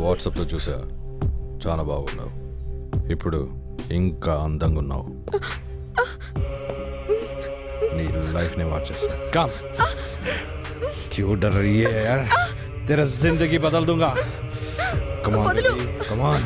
వాట్సాప్లో చూసా, చాలా బాగున్నావు. ఇప్పుడు ఇంకా అందంగా ఉన్నావు. నీ లైఫ్ని మార్చేస్తా. కమ్ क्यों डर रही है यार, तेरा जिंदगी बदल दूंगा. Come on baby, come on.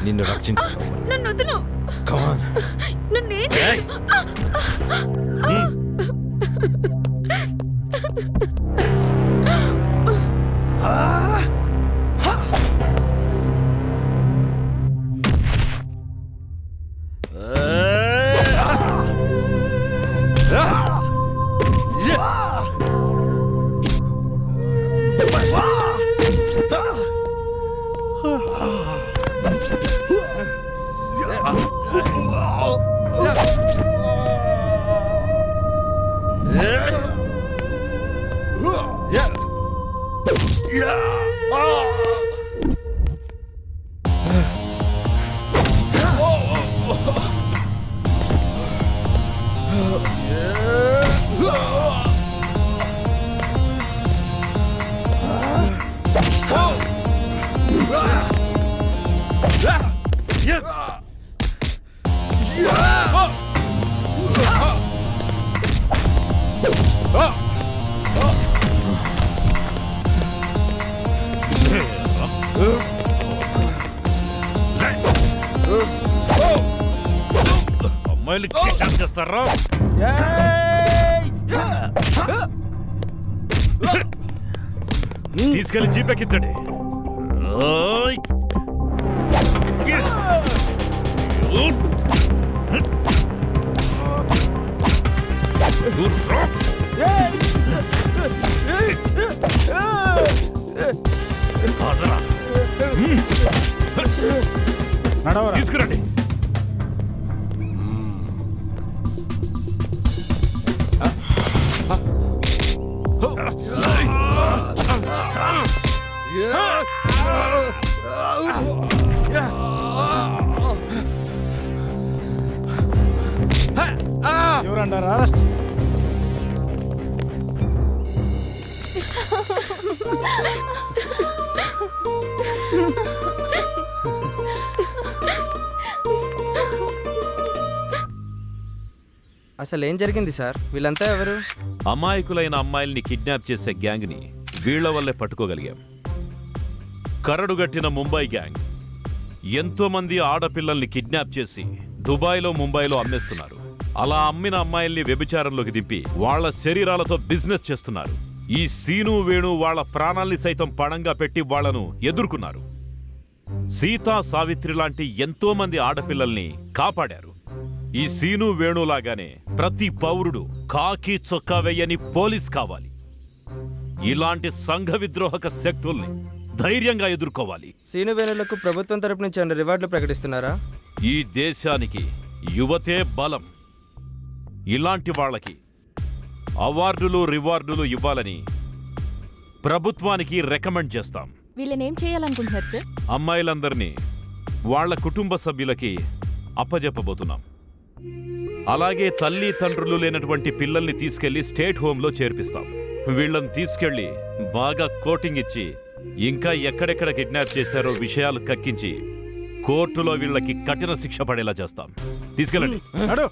నిన్ను రక్షించు. నన్ను వదులు. Come on. అమ్మాయిలు కిడ్నాప్ చేస్తారా? తీసుకెళ్లి జీప్ ఎక్కించండి. తీసుకురండి. ఎవరంటారు అరెస్ట్? అసలు ఏం జరిగింది సార్? వీళ్ళంతా ఎవరు? అమాయకులైన అమ్మాయిల్ని కిడ్నాప్ చేసే గ్యాంగ్ని వీళ్ల వల్లే పట్టుకోగలిగాం. కరడుగట్టిన ముంబై గ్యాంగ్ ఎంతో మంది ఆడపిల్లల్ని కిడ్నాప్ చేసి దుబాయ్లో ముంబైలో అమ్మేస్తున్నారు. అలా అమ్మిన అమ్మాయిల్ని వ్యభిచారంలోకి దింపి వాళ్ల శరీరాలతో బిజినెస్ చేస్తున్నారు. ఈ సీను వేణు వాళ్ల ప్రాణాల్ని సైతం పణంగా పెట్టి వాళ్లను ఎదుర్కొన్నారు. సీతా సావిత్రి లాంటి ఎంతో మంది ఆడపిల్లల్ని కాపాడారు. ఈ సీను వేణులాగానే ప్రతి పౌరుడు కాకి చొక్కా వేయని పోలీస్ కావాలి. ఇలాంటి సంఘ విద్రోహక శక్తుల్ని ధైర్యంగా ఎదుర్కోవాలి. సీను వేణులకు ప్రభుత్వం తరపు నుంచి ఏమైనా రివార్డులు ప్రకటిస్తున్నారా? ఈ దేశానికి యువతే బలం. ఇలాంటి వాళ్ళకి అవార్డులు రివార్డులు ఇవ్వాలని ప్రభుత్వానికి రికమెండ్ చేస్తాం. వీళ్ళనేం చేయాలనుకుంటున్నారు సార్? అమ్మాయిలందరినీ వాళ్ల కుటుంబ సభ్యులకి అప్పజెప్పబోతున్నాం. అలాగే తల్లి తండ్రులు లేనటువంటి పిల్లల్ని తీసుకెళ్లి స్టేట్ హోంలో చేర్పిస్తాం. వీళ్ళని తీసుకెళ్లి బాగా కోటింగ్ ఇచ్చి ఇంకా ఎక్కడెక్కడ కిడ్నాప్ చేశారో విషయాలు కక్కించి కోర్టులో వీళ్ళకి కఠిన శిక్ష పడేలా చేస్తాం. తీసుకెళ్ళండి. నడు.